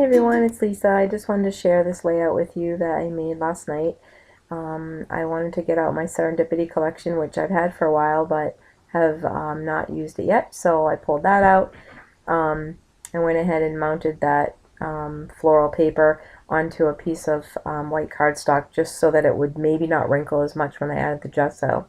Hey everyone, it's Lisa. I just wanted to share this layout with you that I made last night. I wanted to get out my Serendipity collection, which I've had for a while but have not used it yet, so I pulled that out and went ahead and mounted that floral paper onto a piece of white cardstock just so that it would maybe not wrinkle as much when I added the gesso.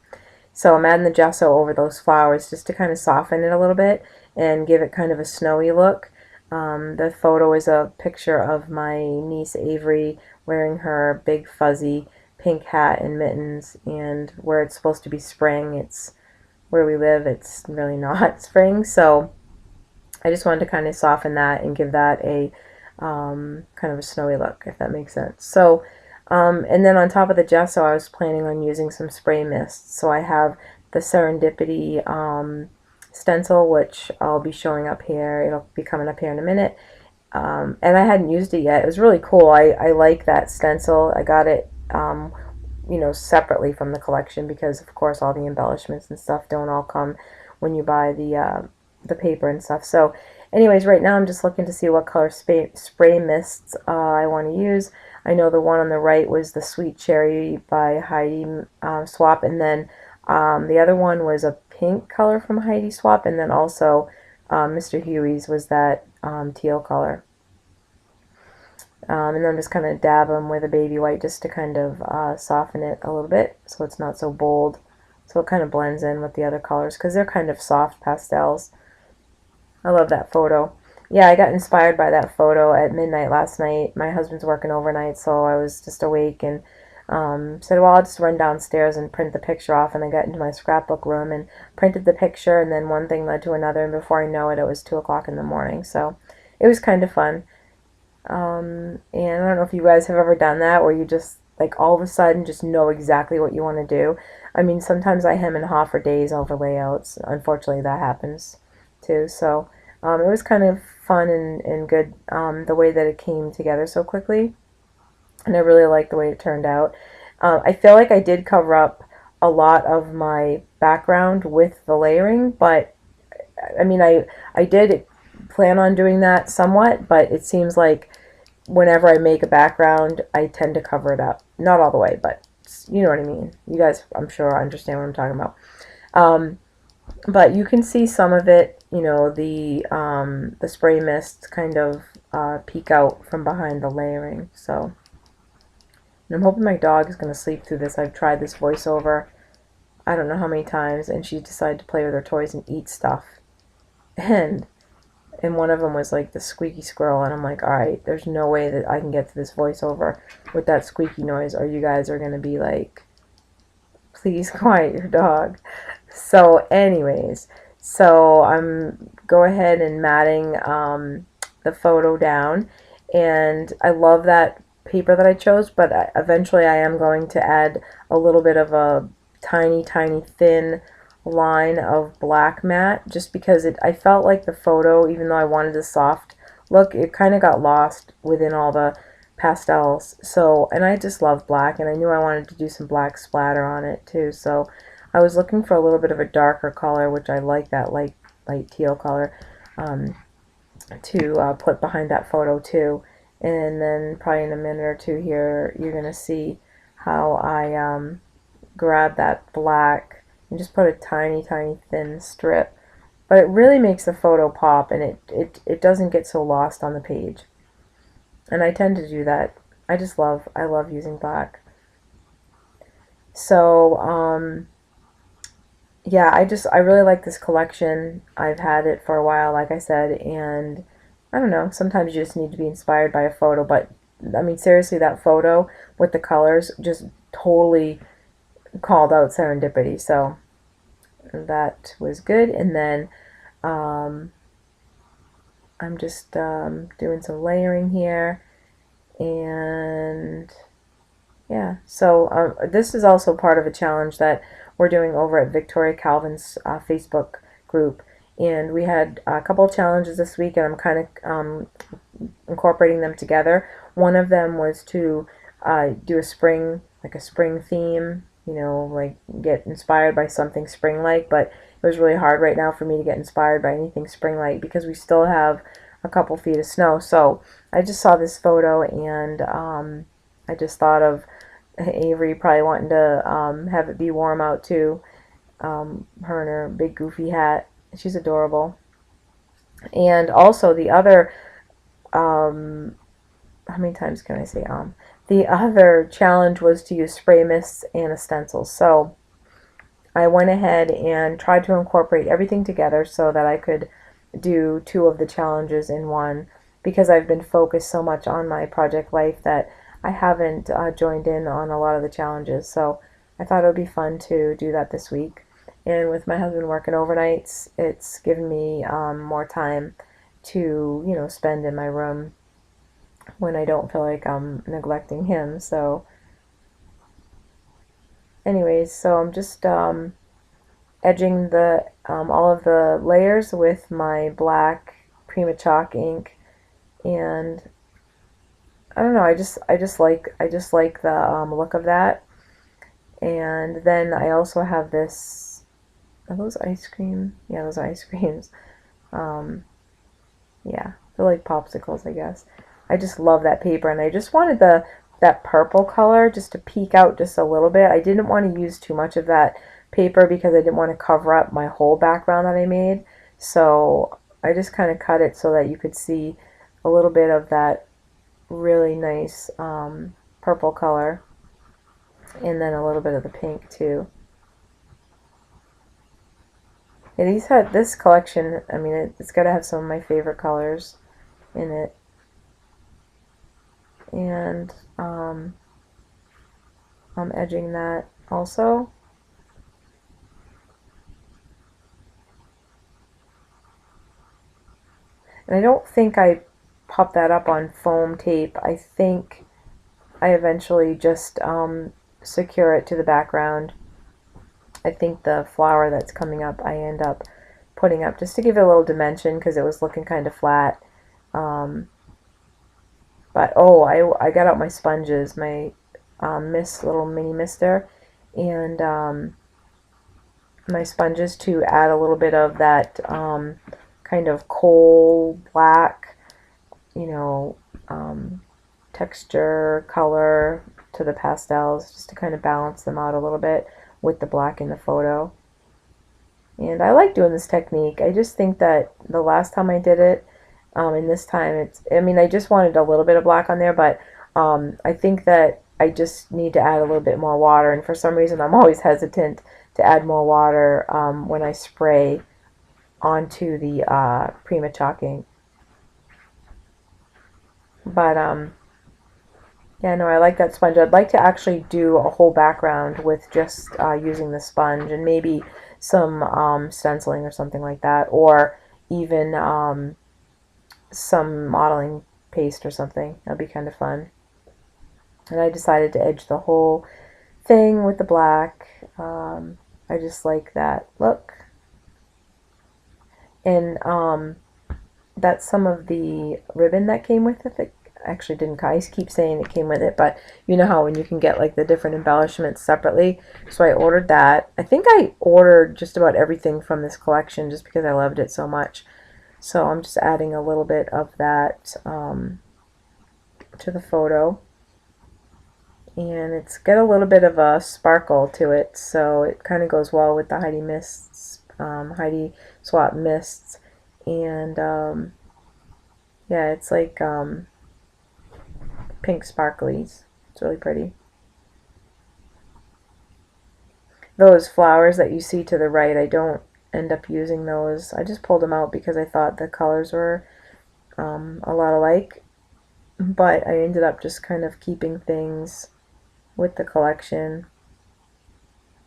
So I'm adding the gesso over those flowers just to kind of soften it a little bit and give it kind of a snowy look. The photo is a picture of my niece Avery wearing her big fuzzy pink hat and mittens, and where it's supposed to be spring, it's where we live, it's really not spring, so I just wanted to kind of soften that and give that a kind of a snowy look, if that makes sense. So, and then on top of the gesso, I was planning on using some spray mist. So I have the Serendipity stencil, which I'll be showing up here. It'll be coming up here in a minute. And I hadn't used it yet. It was really cool. I like that stencil. I got it, separately from the collection because, of course, all the embellishments and stuff don't all come when you buy the paper and stuff. So anyways, right now I'm just looking to see what color spray mists I want to use. I know the one on the right was the Sweet Cherry by Heidi Swapp, and then the other one was a pink color from Heidi Swapp, and then also Mr. Huey's was that teal color. And then I'm just kind of dab them with a baby white just to kind of soften it a little bit so it's not so bold. So it kind of blends in with the other colors because they're kind of soft pastels. I love that photo. Yeah, I got inspired by that photo at midnight last night. My husband's working overnight, so I was just awake and said, well, I'll just run downstairs and print the picture off. And I got into my scrapbook room and printed the picture, and then one thing led to another, and before I know it, it was 2 o'clock in the morning. So it was kind of fun. And I don't know if you guys have ever done that, where you just, like, all of a sudden just know exactly what you want to do. I mean, sometimes I hem and haw for days over layouts. Unfortunately, that happens too. So it was kind of fun and good, the way that it came together so quickly, and I really liked the way it turned out. I feel like I did cover up a lot of my background with the layering, but I mean, I did plan on doing that somewhat, but it seems like whenever I make a background, I tend to cover it up. Not all the way, but you know what I mean. You guys, I'm sure, understand what I'm talking about. But you can see some of it, the spray mist kind of peek out from behind the layering. So, and I'm hoping my dog is going to sleep through this. I've tried this voiceover I don't know how many times, and she decided to play with her toys and eat stuff. And one of them was like the squeaky squirrel, and I'm like, all right, there's no way that I can get to this voiceover with that squeaky noise, or you guys are going to be like, please quiet your dog. So anyways, so I'm go ahead and matting the photo down, and I love that paper that I chose, but eventually I am going to add a little bit of a tiny thin line of black matte, just because I felt like the photo, even though I wanted a soft look, it kind of got lost within all the pastels. So, and I just love black, and I knew I wanted to do some black splatter on it too, so I was looking for a little bit of a darker color, which I like that light teal color, to put behind that photo too. And then probably in a minute or two here, you're going to see how I grab that black and just put a tiny thin strip. But it really makes the photo pop, and it doesn't get so lost on the page. And I tend to do that. I love using black. So, yeah, I really like this collection. I've had it for a while, like I said, and I don't know, sometimes you just need to be inspired by a photo, but I mean, seriously, that photo with the colors just totally called out Serendipity, so that was good. And then I'm just doing some layering here, and yeah, so this is also part of a challenge that we're doing over at Victoria Calvin's Facebook group, and we had a couple of challenges this week, and I'm kind of incorporating them together. One of them was to do a spring theme, like get inspired by something spring-like, but it was really hard right now for me to get inspired by anything spring-like because we still have a couple feet of snow. So I just saw this photo, and I just thought of Avery probably wanting to have it be warm out too. Her and her big goofy hat. She's adorable. And also the other, um, how many times can I say the other challenge was to use spray mists and a stencil. So I went ahead and tried to incorporate everything together so that I could do two of the challenges in one, because I've been focused so much on my project life that I haven't joined in on a lot of the challenges. So I thought it would be fun to do that this week. And with my husband working overnights, it's given me more time to, spend in my room when I don't feel like I'm neglecting him. So anyways, so I'm just edging the all of the layers with my black Prima Chalk ink, and I don't know, I just like the look of that. And then I also have this. Are those ice cream? Yeah, those are ice creams. Um, yeah, they're like popsicles, I guess. I just love that paper, and I just wanted that purple color just to peek out just a little bit. I didn't want to use too much of that paper because I didn't want to cover up my whole background that I made. So I just kind of cut it so that you could see a little bit of that really nice purple color, and then a little bit of the pink too. Yeah, this collection, I mean, it's got to have some of my favorite colors in it. And I'm edging that also. And I don't think I popped that up on foam tape. I think I eventually just secure it to the background. I think the flower that's coming up I end up putting up just to give it a little dimension because it was looking kind of flat. Um, but oh, I got out my sponges, my mist, little mini mister, and my sponges to add a little bit of that kind of coal black, you know, texture, color to the pastels, just to kind of balance them out a little bit with the black in the photo. And I like doing this technique. I just think that the last time I did it, and this time I mean, I just wanted a little bit of black on there, but I think that I just need to add a little bit more water, and for some reason I'm always hesitant to add more water when I spray onto the Prima chalking. But yeah, no, I like that sponge. I'd like to actually do a whole background with just using the sponge and maybe some stenciling or something like that, or even some modeling paste or something. That'd be kind of fun. And I decided to edge the whole thing with the black. I just like that look. And that's some of the ribbon that came with it. That actually didn't come. I keep saying it came with it, but you know how when you can get like the different embellishments separately. So I ordered that. I think I ordered just about everything from this collection just because I loved it so much. So I'm just adding a little bit of that to the photo. And it's got a little bit of a sparkle to it, so it kind of goes well with the Heidi mists, Heidi Swap mists. And yeah, it's like pink sparklies. It's really pretty. Those flowers that you see to the right, I don't end up using those. I just pulled them out because I thought the colors were a lot alike, but I ended up just kind of keeping things with the collection.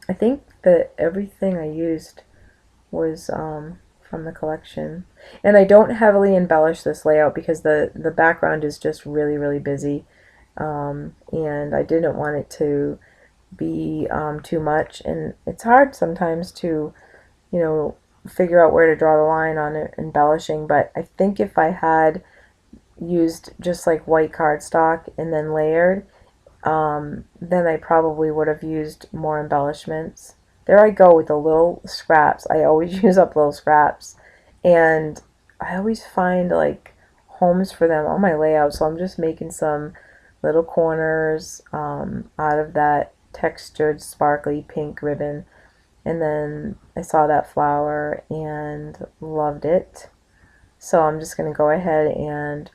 I think that everything I used was from the collection. And I don't heavily embellish this layout because the background is just really, really busy. And I didn't want it to be too much. And it's hard sometimes to, figure out where to draw the line on it, embellishing. But I think if I had used just like white cardstock and then layered, then I probably would have used more embellishments. There I go with the little scraps. I always use up little scraps. And I always find like homes for them on my layout, so I'm just making some little corners out of that textured sparkly pink ribbon. And then I saw that flower and loved it, so I'm just going to go ahead and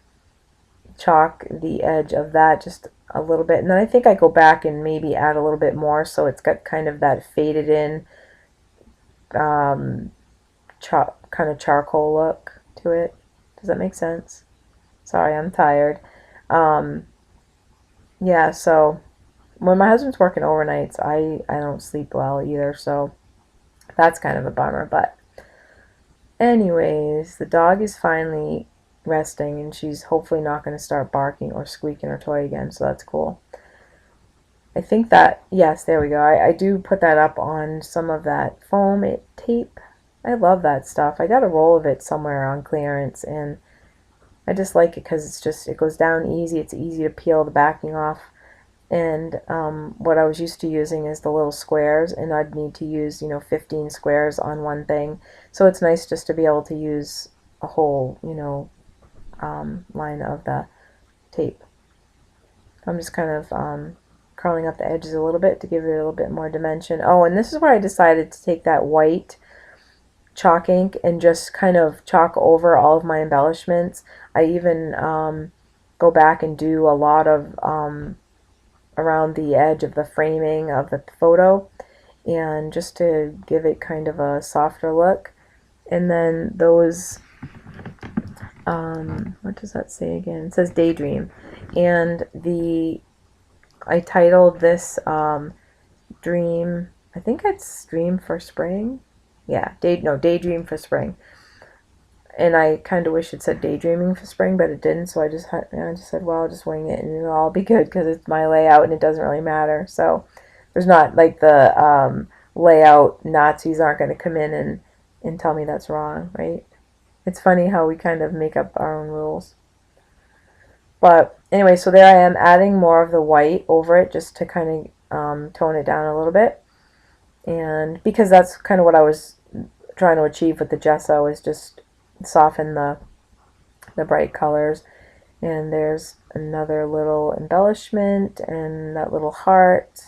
chalk the edge of that just a little bit, and then I think I go back and maybe add a little bit more so it's got kind of that faded in um, kind of charcoal look to it. Does that make sense? Sorry, I'm tired. Um, yeah, so when my husband's working overnights, I don't sleep well either, so that's kind of a bummer. But anyways, the dog is finally resting, and she's hopefully not going to start barking or squeaking her toy again, so that's cool. I think that, yes, there we go. I do put that up on some of that foam tape. I love that stuff. I got a roll of it somewhere on clearance, and I just like it because it goes down easy. It's easy to peel the backing off. And what I was used to using is the little squares, and I'd need to use, 15 squares on one thing. So it's nice just to be able to use a whole, line of the tape. I'm just kind of curling up the edges a little bit to give it a little bit more dimension. Oh, and this is where I decided to take that white chalk ink and just kind of chalk over all of my embellishments. I even go back and do a lot of around the edge of the framing of the photo, and just to give it kind of a softer look. And then those what does that say again? It says Daydream, and I titled this Dream, I think it's Dream for Spring. Yeah, Daydream for Spring. And I kind of wish it said Daydreaming for Spring, but it didn't, so I just said, well, I'll just wing it and it'll all be good because it's my layout and it doesn't really matter. So there's not like the layout Nazis aren't going to come in and tell me that's wrong, right? It's funny how we kind of make up our own rules. But anyway, so there I am adding more of the white over it just to kind of tone it down a little bit. And because that's kind of what I was trying to achieve with the gesso, is just soften the bright colors. And there's another little embellishment and that little heart.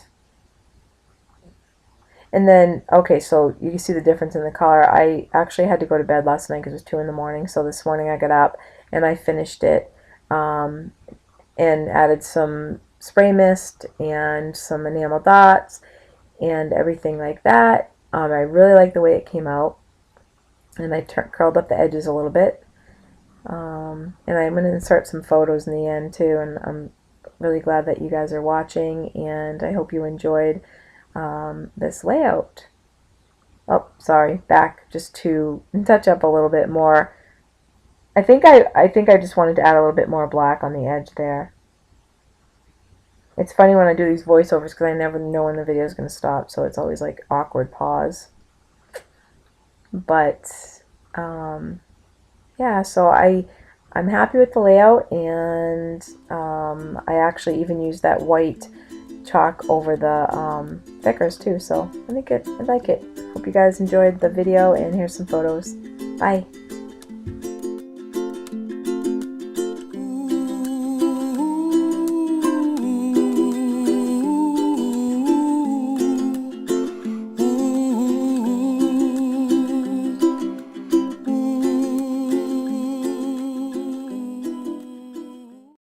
And then, okay, so you can see the difference in the color. I actually had to go to bed last night because it was 2 in the morning. So this morning I got up and I finished it and added some spray mist and some enamel dots and everything like that. I really like the way it came out. And I curled up the edges a little bit. And I'm going to insert some photos in the end too. And I'm really glad that you guys are watching. And I hope you enjoyed this layout. Oh, sorry, back just to touch up a little bit more. I think I just wanted to add a little bit more black on the edge there. It's funny when I do these voiceovers because I never know when the video is going to stop, so it's always like awkward pause. But yeah, so I'm happy with the layout, and I actually even used that white chalk over the thickers too, so I like it. Hope you guys enjoyed the video, and here's some photos. Bye.